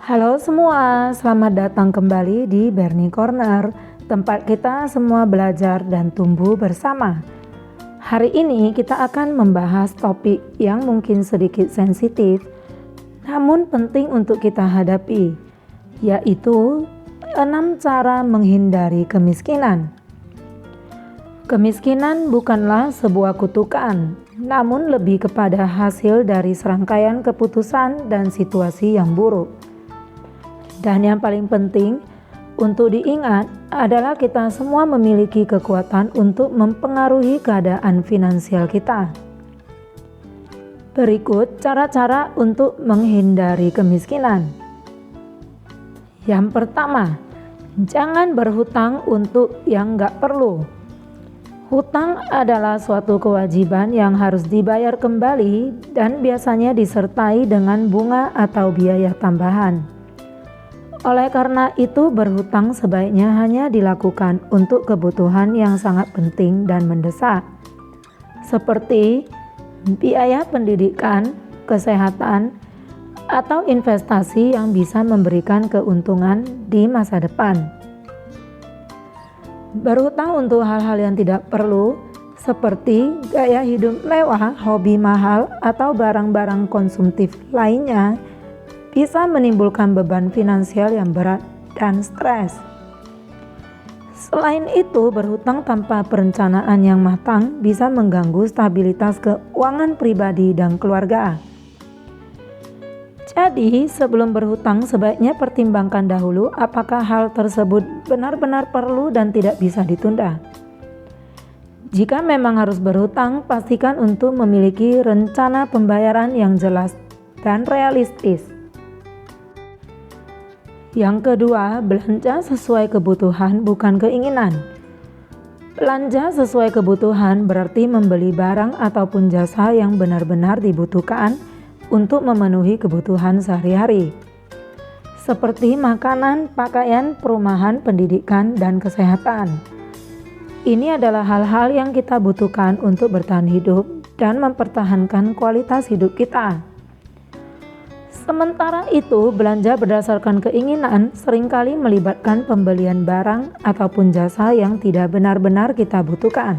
Halo semua, selamat datang kembali di Bernie Corner, tempat kita semua belajar dan tumbuh bersama. Hari ini kita akan membahas topik yang mungkin sedikit sensitif, namun penting untuk kita hadapi, yaitu 6 cara menghindari kemiskinan. Kemiskinan bukanlah sebuah kutukan, namun lebih kepada hasil dari serangkaian keputusan dan situasi yang buruk. Dan yang paling penting untuk diingat adalah kita semua memiliki kekuatan untuk mempengaruhi keadaan finansial kita. Berikut cara-cara untuk menghindari kemiskinan. Yang pertama, jangan berhutang untuk yang nggak perlu. Hutang adalah suatu kewajiban yang harus dibayar kembali dan biasanya disertai dengan bunga atau biaya tambahan. Oleh karena itu, berhutang sebaiknya hanya dilakukan untuk kebutuhan yang sangat penting dan mendesak, seperti biaya pendidikan, kesehatan, atau investasi yang bisa memberikan keuntungan di masa depan. Berhutang untuk hal-hal yang tidak perlu, seperti gaya hidup mewah, hobi mahal, atau barang-barang konsumtif lainnya, bisa menimbulkan beban finansial yang berat dan stres. Selain itu, berhutang tanpa perencanaan yang matang bisa mengganggu stabilitas keuangan pribadi dan keluarga. Jadi, sebelum berhutang sebaiknya pertimbangkan dahulu apakah hal tersebut benar-benar perlu dan tidak bisa ditunda. Jika memang harus berhutang, pastikan untuk memiliki rencana pembayaran yang jelas dan realistis. Yang kedua, belanja sesuai kebutuhan bukan keinginan. Belanja sesuai kebutuhan berarti membeli barang ataupun jasa yang benar-benar dibutuhkan untuk memenuhi kebutuhan sehari-hari, seperti makanan, pakaian, perumahan, pendidikan, dan kesehatan. Ini adalah hal-hal yang kita butuhkan untuk bertahan hidup dan mempertahankan kualitas hidup kita. Sementara itu, belanja berdasarkan keinginan seringkali melibatkan pembelian barang ataupun jasa yang tidak benar-benar kita butuhkan,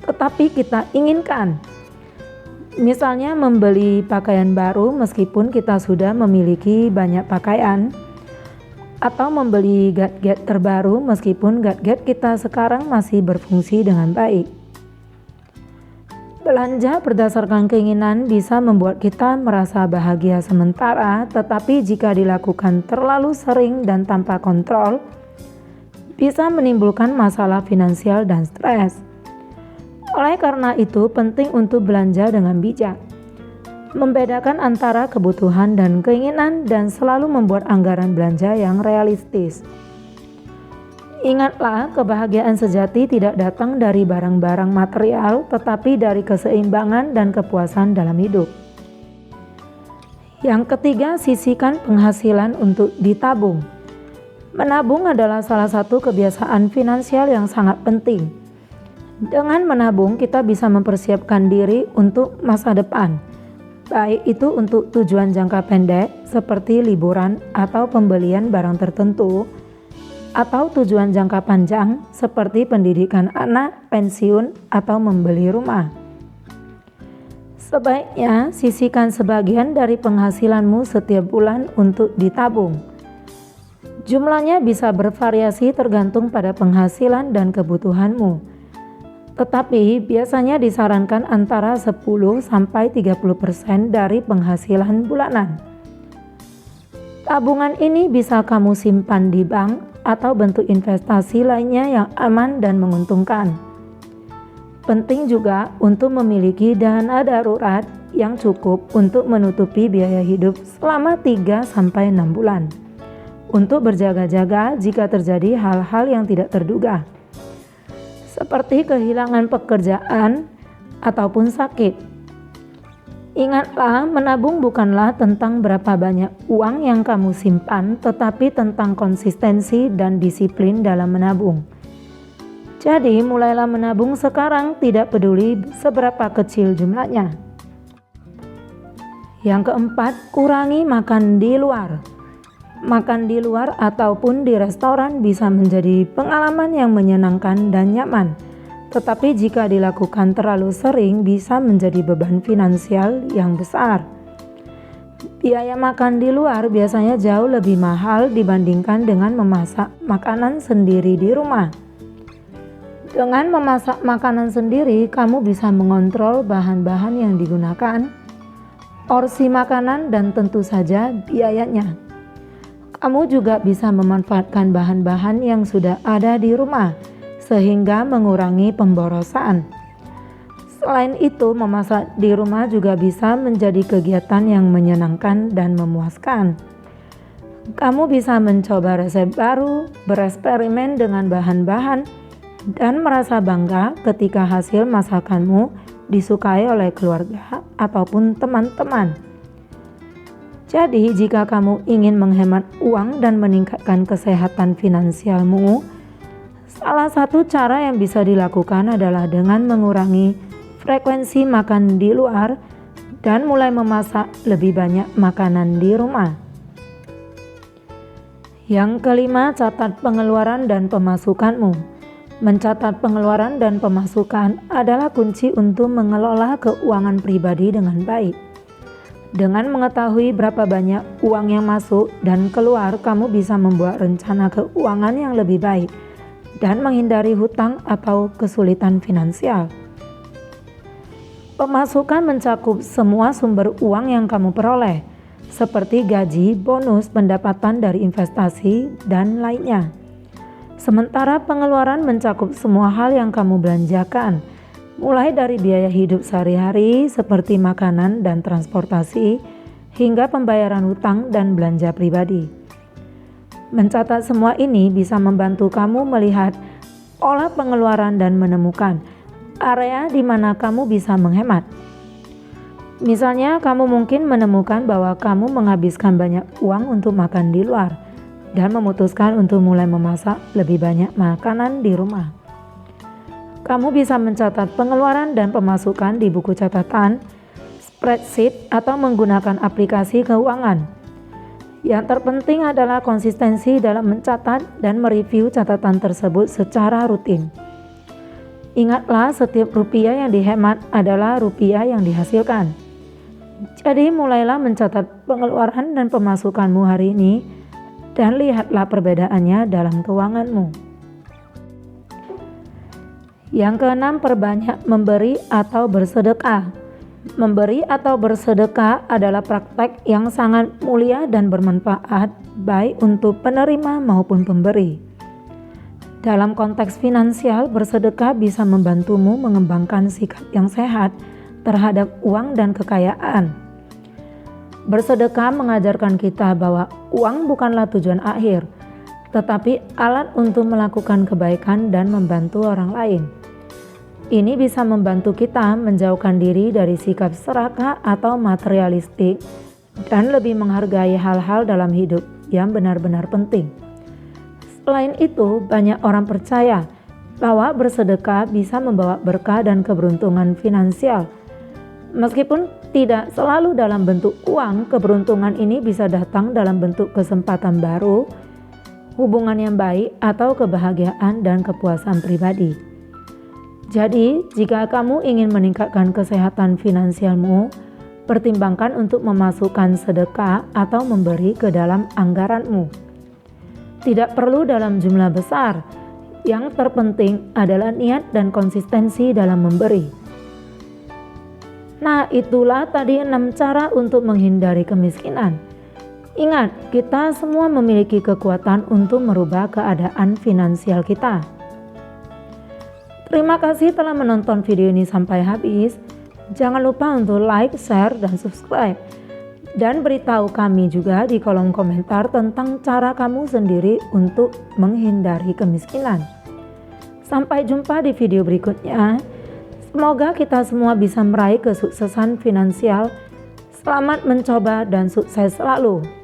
tetapi kita inginkan. Misalnya membeli pakaian baru meskipun kita sudah memiliki banyak pakaian, atau membeli gadget terbaru meskipun gadget kita sekarang masih berfungsi dengan baik. Belanja berdasarkan keinginan bisa membuat kita merasa bahagia sementara, tetapi jika dilakukan terlalu sering dan tanpa kontrol, bisa menimbulkan masalah finansial dan stres. Oleh karena itu, penting untuk belanja dengan bijak, membedakan antara kebutuhan dan keinginan, dan selalu membuat anggaran belanja yang realistis. Ingatlah, kebahagiaan sejati tidak datang dari barang-barang material, tetapi dari keseimbangan dan kepuasan dalam hidup. Yang ketiga, sisihkan penghasilan untuk ditabung. Menabung adalah salah satu kebiasaan finansial yang sangat penting. Dengan menabung, kita bisa mempersiapkan diri untuk masa depan, baik itu untuk tujuan jangka pendek seperti liburan atau pembelian barang tertentu, atau tujuan jangka panjang seperti pendidikan anak, pensiun, atau membeli rumah. Sebaiknya sisihkan sebagian dari penghasilanmu setiap bulan untuk ditabung. Jumlahnya bisa bervariasi tergantung pada penghasilan dan kebutuhanmu, tetapi biasanya disarankan antara 10-30% dari penghasilan bulanan. Tabungan ini bisa kamu simpan di bank atau bentuk investasi lainnya yang aman dan menguntungkan. Penting juga untuk memiliki dana darurat yang cukup untuk menutupi biaya hidup selama 3-6 bulan, untuk berjaga-jaga jika terjadi hal-hal yang tidak terduga, seperti kehilangan pekerjaan ataupun sakit. Ingatlah, menabung bukanlah tentang berapa banyak uang yang kamu simpan, tetapi tentang konsistensi dan disiplin dalam menabung. Jadi, mulailah menabung sekarang, tidak peduli seberapa kecil jumlahnya. Yang keempat, kurangi makan di luar. Makan di luar ataupun di restoran bisa menjadi pengalaman yang menyenangkan dan nyaman. Tetapi jika dilakukan terlalu sering bisa menjadi beban finansial yang besar. Biaya makan di luar biasanya jauh lebih mahal dibandingkan dengan memasak makanan sendiri di rumah. Dengan memasak makanan sendiri, kamu bisa mengontrol bahan-bahan yang digunakan, porsi makanan, dan tentu saja biayanya. Kamu juga bisa memanfaatkan bahan-bahan yang sudah ada di rumah, sehingga mengurangi pemborosan. Selain itu, memasak di rumah juga bisa menjadi kegiatan yang menyenangkan dan memuaskan. Kamu bisa mencoba resep baru, bereksperimen dengan bahan-bahan, dan merasa bangga ketika hasil masakanmu disukai oleh keluarga ataupun teman-teman. Jadi, jika kamu ingin menghemat uang dan meningkatkan kesehatan finansialmu, salah satu cara yang bisa dilakukan adalah dengan mengurangi frekuensi makan di luar dan mulai memasak lebih banyak makanan di rumah. Yang kelima, catat pengeluaran dan pemasukanmu. Mencatat pengeluaran dan pemasukan adalah kunci untuk mengelola keuangan pribadi dengan baik. Dengan mengetahui berapa banyak uang yang masuk dan keluar, kamu bisa membuat rencana keuangan yang lebih baik dan menghindari hutang atau kesulitan finansial. Pemasukan mencakup semua sumber uang yang kamu peroleh, seperti gaji, bonus, pendapatan dari investasi, dan lainnya. Sementara pengeluaran mencakup semua hal yang kamu belanjakan, mulai dari biaya hidup sehari-hari seperti makanan dan transportasi, hingga pembayaran hutang dan belanja pribadi. Mencatat semua ini bisa membantu kamu melihat pola pengeluaran dan menemukan area di mana kamu bisa menghemat. Misalnya, kamu mungkin menemukan bahwa kamu menghabiskan banyak uang untuk makan di luar dan memutuskan untuk mulai memasak lebih banyak makanan di rumah. Kamu bisa mencatat pengeluaran dan pemasukan di buku catatan, spreadsheet, atau menggunakan aplikasi keuangan. Yang terpenting adalah konsistensi dalam mencatat dan mereview catatan tersebut secara rutin. Ingatlah, setiap rupiah yang dihemat adalah rupiah yang dihasilkan. Jadi mulailah mencatat pengeluaran dan pemasukanmu hari ini dan lihatlah perbedaannya dalam keuanganmu. Yang keenam, perbanyak memberi atau bersedekah. Memberi atau bersedekah adalah praktek yang sangat mulia dan bermanfaat baik untuk penerima maupun pemberi. Dalam konteks finansial, bersedekah bisa membantumu mengembangkan sikap yang sehat terhadap uang dan kekayaan. Bersedekah mengajarkan kita bahwa uang bukanlah tujuan akhir, tetapi alat untuk melakukan kebaikan dan membantu orang lain. Ini bisa membantu kita menjauhkan diri dari sikap serakah atau materialistik dan lebih menghargai hal-hal dalam hidup yang benar-benar penting. Selain itu, banyak orang percaya bahwa bersedekah bisa membawa berkah dan keberuntungan finansial. Meskipun tidak selalu dalam bentuk uang, keberuntungan ini bisa datang dalam bentuk kesempatan baru, hubungan yang baik, atau kebahagiaan dan kepuasan pribadi. Jadi, jika kamu ingin meningkatkan kesehatan finansialmu, pertimbangkan untuk memasukkan sedekah atau memberi ke dalam anggaranmu. Tidak perlu dalam jumlah besar, yang terpenting adalah niat dan konsistensi dalam memberi. Nah, itulah tadi 6 cara untuk menghindari kemiskinan. Ingat, kita semua memiliki kekuatan untuk merubah keadaan finansial kita. Terima kasih telah menonton video ini sampai habis. Jangan lupa untuk like, share, dan subscribe. Dan beritahu kami juga di kolom komentar tentang cara kamu sendiri untuk menghindari kemiskinan. Sampai jumpa di video berikutnya. Semoga kita semua bisa meraih kesuksesan finansial. Selamat mencoba dan sukses selalu.